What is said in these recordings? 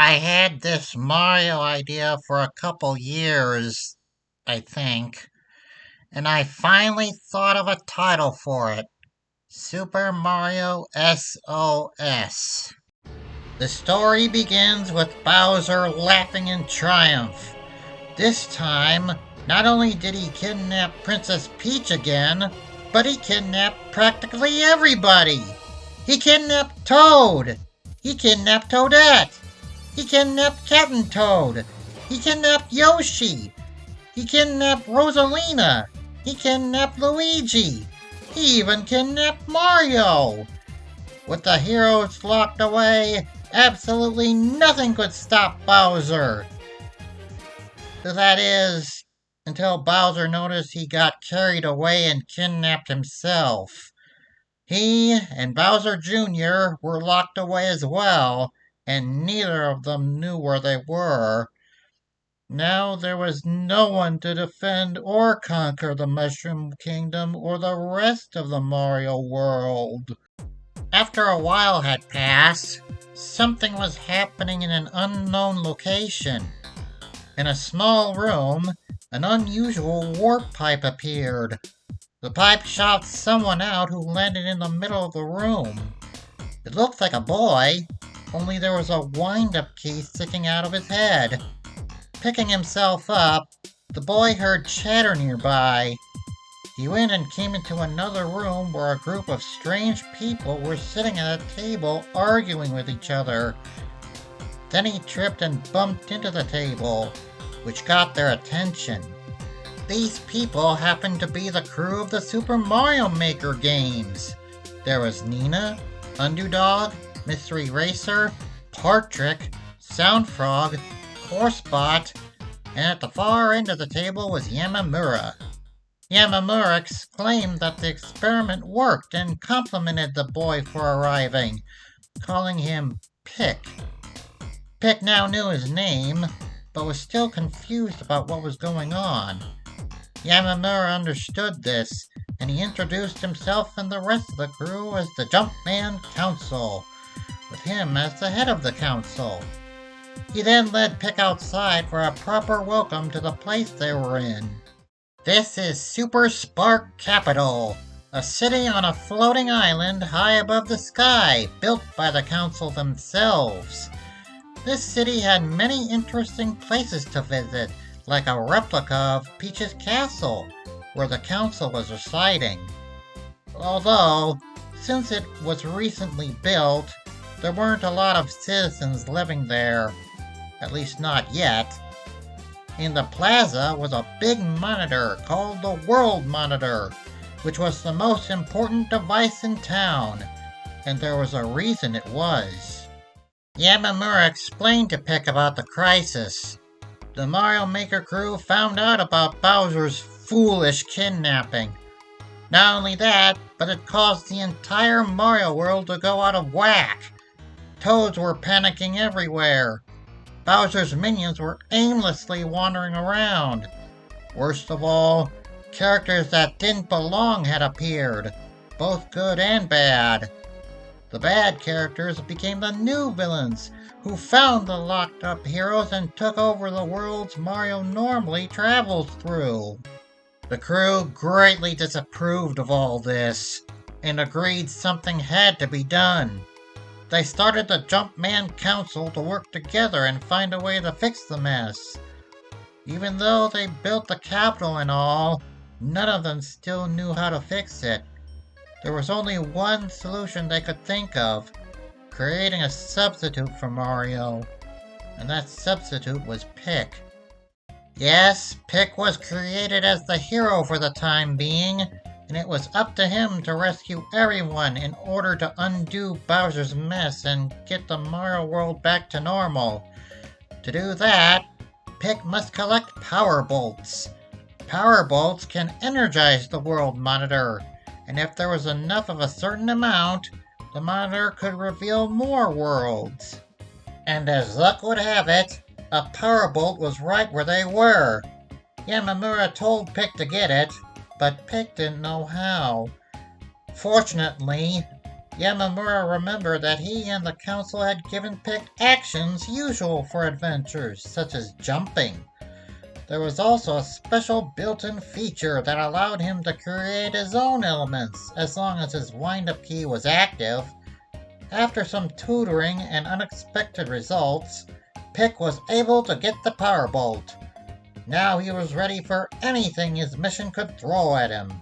I had this Mario idea for a couple years, I think, and I finally thought of a title for it. Super Mario SOS. The story begins with Bowser laughing in triumph. This time, not only did he kidnap Princess Peach again, but he kidnapped practically everybody. He kidnapped Toad. He kidnapped Toadette. He kidnapped Captain Toad. He kidnapped Yoshi. He kidnapped Rosalina. He kidnapped Luigi. He even kidnapped Mario. With the heroes locked away, absolutely nothing could stop Bowser. That is, until Bowser noticed he got carried away and kidnapped himself. He and Bowser Jr. were locked away as well, and neither of them knew where they were. Now there was no one to defend or conquer the Mushroom Kingdom or the rest of the Mario world. After a while had passed, something was happening in an unknown location. In a small room, an unusual warp pipe appeared. The pipe shot someone out who landed in the middle of the room. It looked like a boy, only there was a wind-up key sticking out of his head. Picking himself up, the boy heard chatter nearby. He went and came into another room where a group of strange people were sitting at a table arguing with each other. Then he tripped and bumped into the table, which got their attention. These people happened to be the crew of the Super Mario Maker games. There was Nina, Underdog, Mystery Racer, Partrick, Soundfrog, Horsebot, and at the far end of the table was Yamamura. Yamamura exclaimed that the experiment worked and complimented the boy for arriving, calling him Pick. Pick now knew his name, but was still confused about what was going on. Yamamura understood this, and he introduced himself and the rest of the crew as the Jumpman Council, with him as the head of the council. He then led Pick outside for a proper welcome to the place they were in. This is Super Spark Capital, a city on a floating island high above the sky, built by the council themselves. This city had many interesting places to visit, like a replica of Peach's castle, where the council was residing. Although, since it was recently built, there weren't a lot of citizens living there, at least not yet. In the plaza was a big monitor called the World Monitor, which was the most important device in town, and there was a reason it was. Yamamura explained to Pick about the crisis. The Mario Maker crew found out about Bowser's foolish kidnapping. Not only that, but it caused the entire Mario world to go out of whack. Toads were panicking everywhere. Bowser's minions were aimlessly wandering around. Worst of all, characters that didn't belong had appeared, both good and bad. The bad characters became the new villains, who found the locked-up heroes and took over the worlds Mario normally travels through. The crew greatly disapproved of all this, and agreed something had to be done. They started the Jumpman Council to work together and find a way to fix the mess. Even though they built the capital and all, none of them still knew how to fix it. There was only one solution they could think of: creating a substitute for Mario. And that substitute was Pick. Yes, Pick was created as the hero for the time being, and it was up to him to rescue everyone in order to undo Bowser's mess and get the Mario world back to normal. To do that, Pick must collect Power Bolts. Power Bolts can energize the World Monitor, and if there was enough of a certain amount, the monitor could reveal more worlds. And as luck would have it, a Power Bolt was right where they were. Yamamura told Pick to get it, but Pick didn't know how. Fortunately, Yamamura remembered that he and the council had given Pick actions usual for adventures, such as jumping. There was also a special built-in feature that allowed him to create his own elements, as long as his wind-up key was active. After some tutoring and unexpected results, Pick was able to get the power bolt. Now he was ready for anything his mission could throw at him.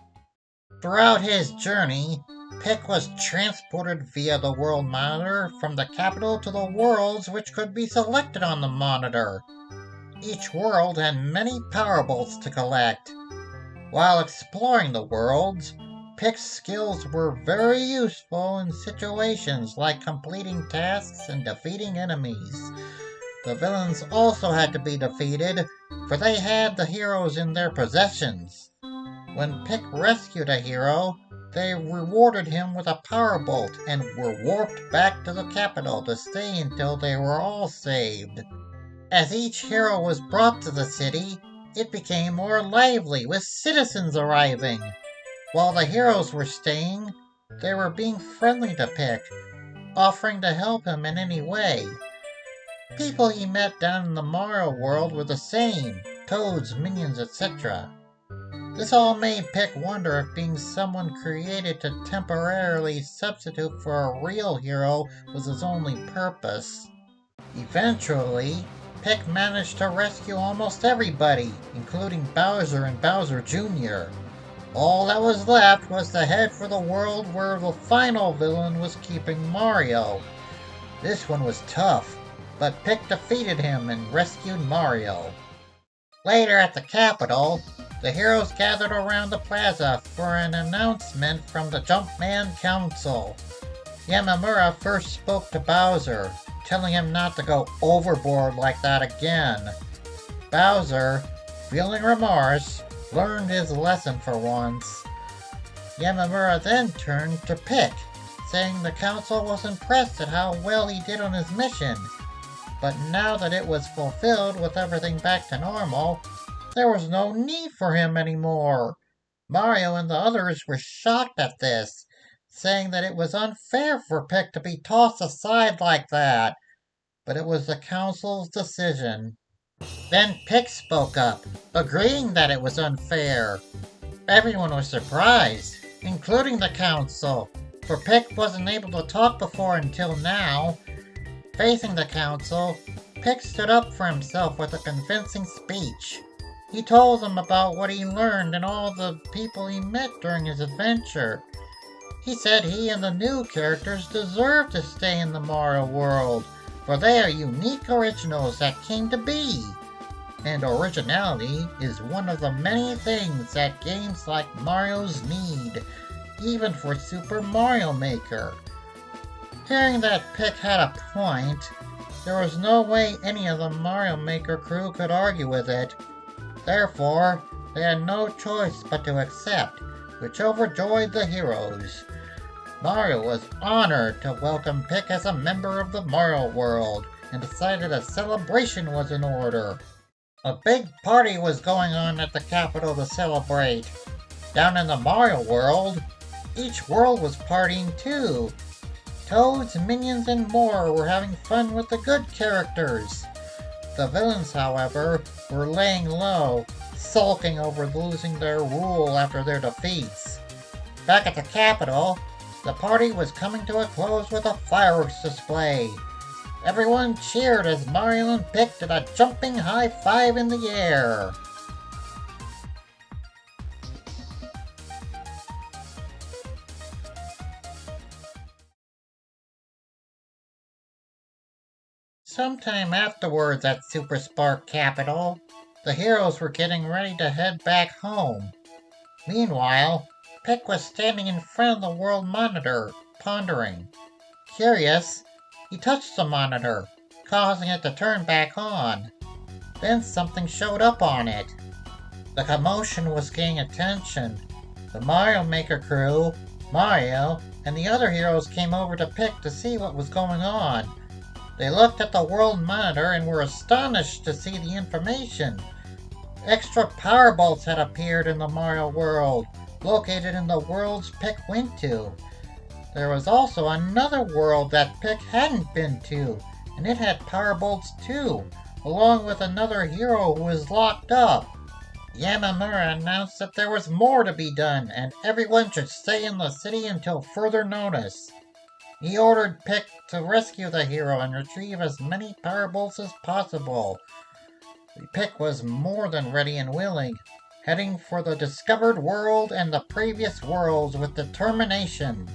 Throughout his journey, Pick was transported via the world monitor from the capital to the worlds which could be selected on the monitor. Each world had many power bolts to collect. While exploring the worlds, Pick's skills were very useful in situations like completing tasks and defeating enemies. The villains also had to be defeated, for they had the heroes in their possessions. When Pick rescued a hero, they rewarded him with a power bolt and were warped back to the capital to stay until they were all saved. As each hero was brought to the city, it became more lively with citizens arriving. While the heroes were staying, they were being friendly to Pick, offering to help him in any way. People he met down in the Mario world were the same, toads, minions, etc. This all made Pick wonder if being someone created to temporarily substitute for a real hero was his only purpose. Eventually, Pick managed to rescue almost everybody, including Bowser and Bowser Jr. All that was left was to head for the world where the final villain was keeping Mario. This one was tough, but Pick defeated him and rescued Mario. Later at the capital, the heroes gathered around the plaza for an announcement from the Jumpman Council. Yamamura first spoke to Bowser, telling him not to go overboard like that again. Bowser, feeling remorse, learned his lesson for once. Yamamura then turned to Pick, saying the council was impressed at how well he did on his mission. But now that it was fulfilled with everything back to normal, there was no need for him anymore. Mario and the others were shocked at this, saying that it was unfair for Pick to be tossed aside like that. But it was the council's decision. Then Pick spoke up, agreeing that it was unfair. Everyone was surprised, including the council, for Pick wasn't able to talk before until now. Facing the council, Pick stood up for himself with a convincing speech. He told them about what he learned and all the people he met during his adventure. He said he and the new characters deserve to stay in the Mario world, for they are unique originals that came to be. And originality is one of the many things that games like Mario's need, even for Super Mario Maker. Hearing that Pick had a point, there was no way any of the Mario Maker crew could argue with it. Therefore, they had no choice but to accept, which overjoyed the heroes. Mario was honored to welcome Pick as a member of the Mario world, and decided a celebration was in order. A big party was going on at the capital to celebrate. Down in the Mario world, each world was partying too. Toads, minions, and more were having fun with the good characters. The villains, however, were laying low, sulking over losing their rule after their defeats. Back at the capital, the party was coming to a close with a fireworks display. Everyone cheered as Mario and Pick did a jumping high five in the air. Sometime afterwards at Super Spark Capital, the heroes were getting ready to head back home. Meanwhile, Pick was standing in front of the world monitor, pondering. Curious, he touched the monitor, causing it to turn back on. Then something showed up on it. The commotion was gaining attention. The Mario Maker crew, Mario, and the other heroes came over to Pick to see what was going on. They looked at the world monitor and were astonished to see the information. Extra power bolts had appeared in the Mario world, located in the worlds Pick went to. There was also another world that Pick hadn't been to, and it had power bolts too, along with another hero who was locked up. Yamamura announced that there was more to be done, and everyone should stay in the city until further notice. He ordered Pick to rescue the hero and retrieve as many power bolts as possible. Pick was more than ready and willing, heading for the discovered world and the previous worlds with determination.